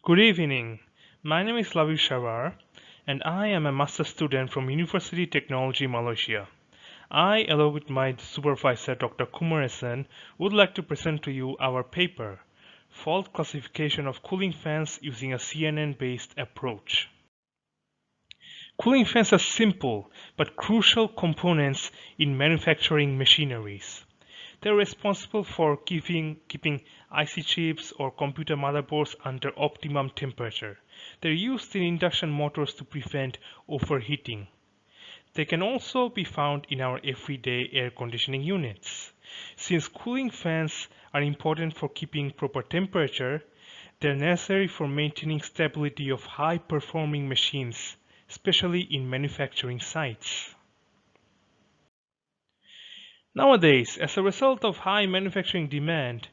Good evening. My name is Labib Sharrar, and I am a master student from University Technologi, Malaysia. I, along with my supervisor, Dr. Kumeresan, would like to present to you our paper, Fault Classification of Cooling Fans Using a CNN-Based Approach. Cooling fans are simple but crucial components in manufacturing machineries. They're responsible for keeping IC chips or computer motherboards under optimum temperature. They're used in induction motors to prevent overheating. They can also be found in our everyday air conditioning units. Since cooling fans are important for keeping proper temperature, they're necessary for maintaining stability of high-performing machines, especially in manufacturing sites. Nowadays, as a result of high manufacturing demand,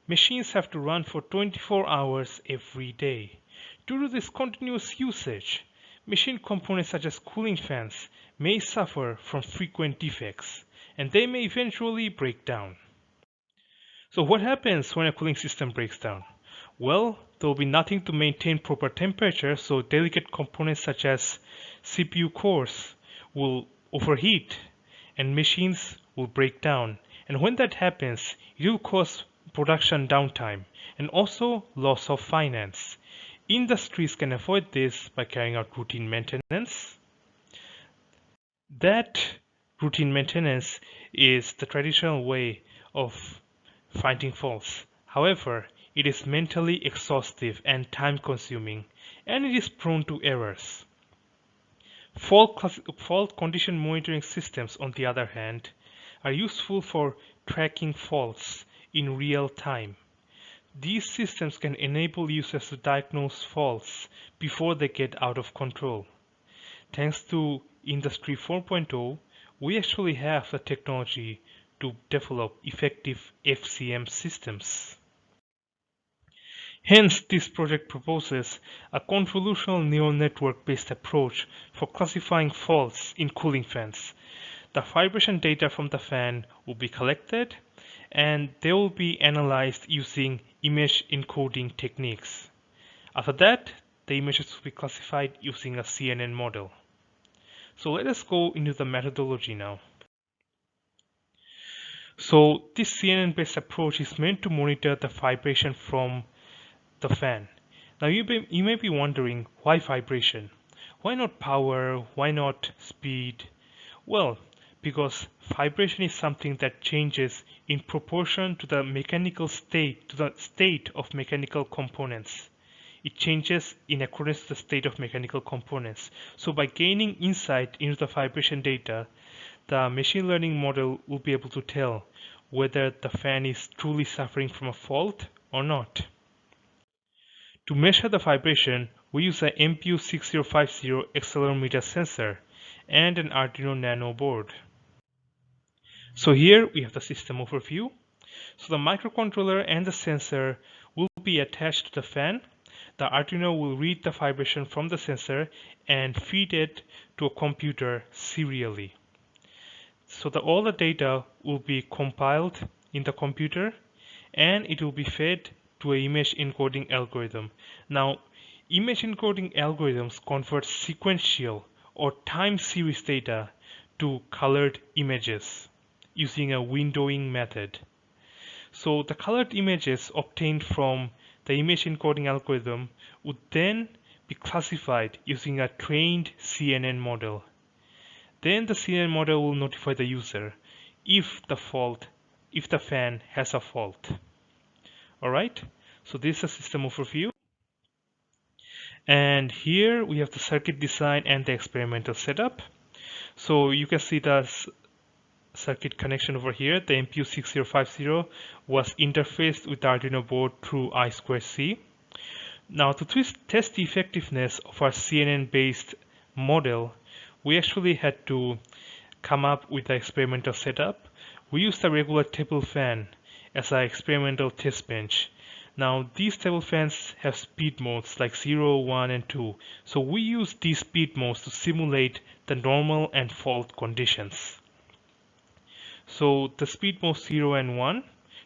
machines have to run for 24 hours every day. Due to this continuous usage, machine components such as cooling fans may suffer from frequent defects, and they may eventually break down. So what happens when a cooling system breaks down? Well, there will be nothing to maintain proper temperature, so delicate components such as CPU cores will overheat and machines will break down. And when that happens, it will cause production downtime and also loss of finance. Industries can avoid this by carrying out routine maintenance. That routine maintenance is the traditional way of finding faults. However, it is mentally exhaustive and time consuming, and it is prone to errors. Fault condition monitoring systems, on the other hand, are useful for tracking faults in real time. These systems can enable users to diagnose faults before they get out of control. Thanks to Industry 4.0, we actually have the technology to develop effective FCM systems. Hence, this project proposes a convolutional neural network-based approach for classifying faults in cooling fans. The vibration data from the fan will be collected and they will be analyzed using image encoding techniques. After that, the images will be classified using a CNN model. So let us go into the methodology now. So this CNN-based approach is meant to monitor the vibration from the fan. Now you may be wondering, why vibration? Why not power? Why not speed? Well, because vibration is something that changes in proportion to the state of mechanical components. It changes in accordance to the state of mechanical components. So by gaining insight into the vibration data, the machine learning model will be able to tell whether the fan is truly suffering from a fault or not. To measure the vibration, we use a MPU6050 accelerometer sensor and an Arduino Nano board. So here we have the system overview. So the microcontroller and the sensor will be attached to the fan. The Arduino will read the vibration from the sensor and feed it to a computer serially. So all the data will be compiled in the computer and it will be fed to an image encoding algorithm. Now, image encoding algorithms convert sequential or time series data to colored images using a windowing method. So the colored images obtained from the image encoding algorithm would then be classified using a trained CNN model. Then the CNN model will notify the user if the fan has a fault. Alright, so this is a system overview. And here we have the circuit design and the experimental setup. So you can see the circuit connection over here. The MPU6050 was interfaced with the Arduino board through I2C. Now to test the effectiveness of our CNN-based model, we actually had to come up with the experimental setup. We used a regular table fan as our experimental test bench. Now these table fans have speed modes like 0, 1 and 2. So we use these speed modes to simulate the normal and fault conditions. So the speed mode 0 and 1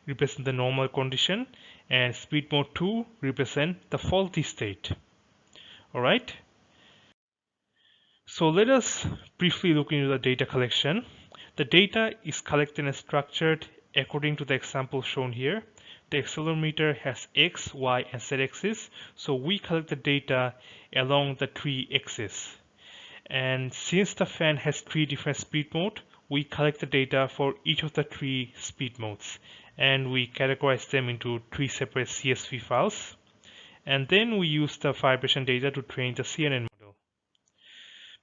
represent the normal condition and speed mode 2 represent the faulty state. Alright, so let us briefly look into the data collection. The data is collected and structured according to the example shown here. The accelerometer has X, Y, and Z axis, so we collect the data along the three axes. And since the fan has three different speed modes, we collect the data for each of the three speed modes, and we categorize them into three separate CSV files. And then we use the vibration data to train the CNN model.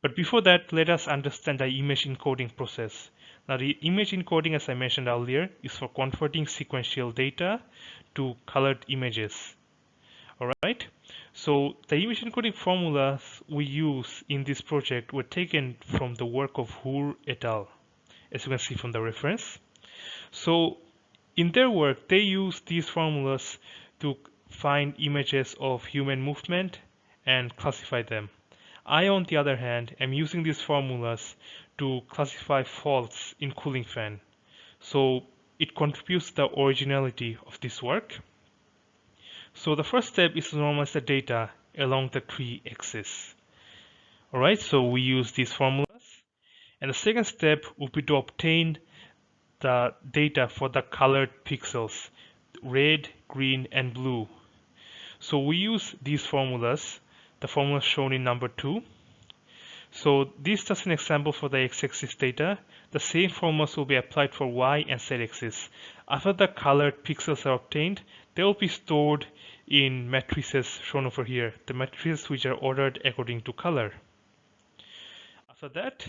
But before that, let us understand the image encoding process. Now, the image encoding, as I mentioned earlier, is for converting sequential data to colored images. Alright, so the image encoding formulas we use in this project were taken from the work of Hoare et al., as you can see from the reference. So in their work, they use these formulas to find images of human movement and classify them. I, on the other hand, am using these formulas to classify faults in cooling fan. So it contributes to the originality of this work. So the first step is to normalize the data along the three axes. Alright, so we use these formulas. And the second step would be to obtain the data for the colored pixels, red, green, and blue. So we use these formulas, the formulas shown in number 2. So this is just an example for the x-axis data. The same formulas will be applied for y and z-axis. After the colored pixels are obtained, they will be stored in matrices shown over here, the matrices which are ordered according to color. After that,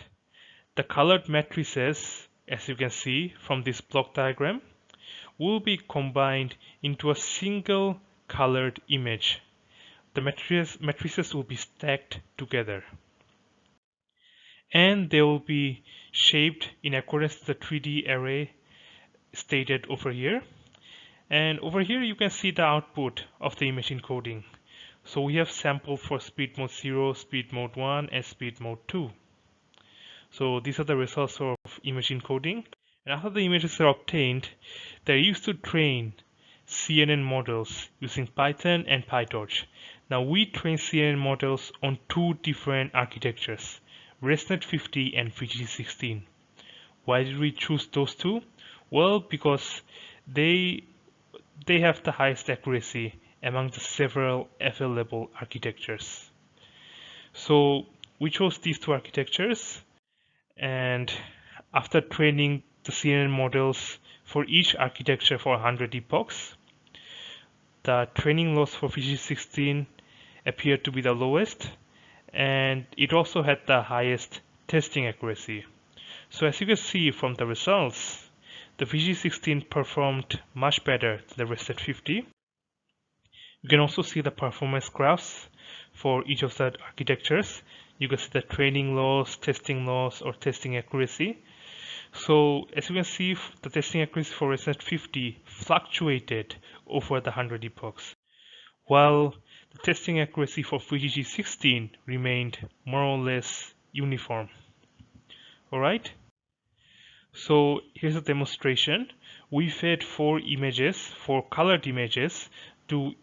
the colored matrices, as you can see from this block diagram, will be combined into a single colored image. The matrices will be stacked together, and they will be shaped in accordance to the 3D array stated over here. And over here you can see the output of the image encoding. So we have sampled for speed mode 0, speed mode 1, and speed mode 2. So these are the results of image encoding. And after the images are obtained, they're used to train CNN models using Python and PyTorch. Now we train CNN models on two different architectures, ResNet 50 and VGG16. Why did we choose those two? Well, because they have the highest accuracy among the several available architectures. So we chose these two architectures, and after training the CNN models for each architecture for 100 epochs, the training loss for VGG16 appeared to be the lowest, and it also had the highest testing accuracy. So as you can see from the results, the VG16 performed much better than the ResNet 50. You can also see the performance graphs for each of the architectures. You can see the training loss, testing loss, or testing accuracy. So as you can see, the testing accuracy for ResNet 50 fluctuated over the 100 epochs, while the testing accuracy for VGG16 remained more or less uniform. Alright, so here's a demonstration. We fed 4 colored images to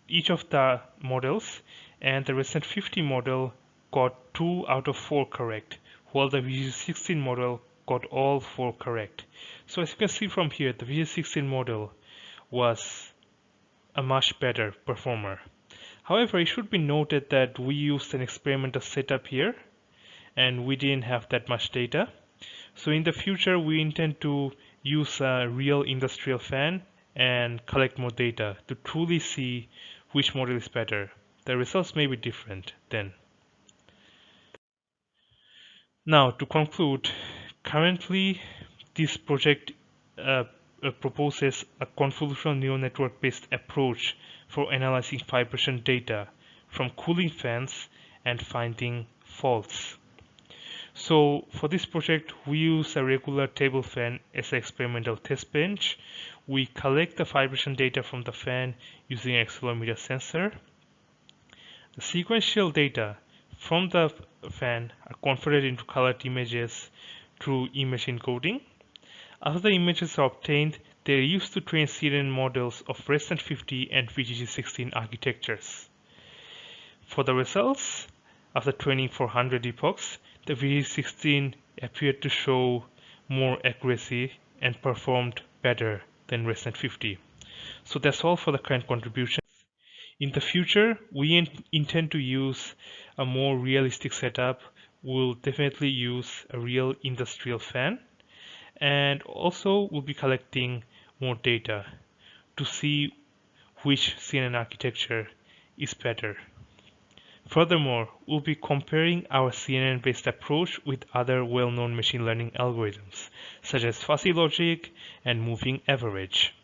each of the models, and the ResNet 50 model got 2 out of 4 correct, while the VG16 model got all 4 correct. So as you can see from here, the VG16 model was a much better performer. However, it should be noted that we used an experimental setup here, and we didn't have that much data. So in the future, we intend to use a real industrial fan and collect more data to truly see which model is better. The results may be different then. Now, to conclude, currently this project proposes a convolutional neural network based approach for analyzing vibration data from cooling fans and finding faults. So for this project, we use a regular table fan as an experimental test bench. We collect the vibration data from the fan using an accelerometer sensor. The sequential data from the fan are converted into colored images through image encoding. After the images are obtained, They are used to train CNN models of REST 50 and VGG16 architectures. For the results, after training for 100 epochs, the VGG16 appeared to show more accuracy and performed better than REST 50. So that's all for the current contributions. In the future, we intend to use a more realistic setup. We'll definitely use a real industrial fan, and also we'll be collecting more data to see which CNN architecture is better. Furthermore, we'll be comparing our CNN-based approach with other well-known machine learning algorithms, such as fuzzy logic and moving average.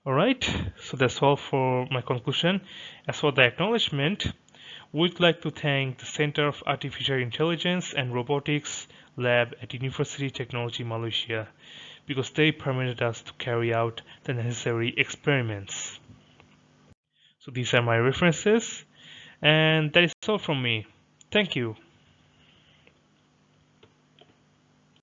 Alright, so that's all for my conclusion. As for the acknowledgement, we'd like to thank the Center of Artificial Intelligence and Robotics Lab at Universiti Teknologi Malaysia, because they permitted us to carry out the necessary experiments. So these are my references, and that is all from me. Thank you.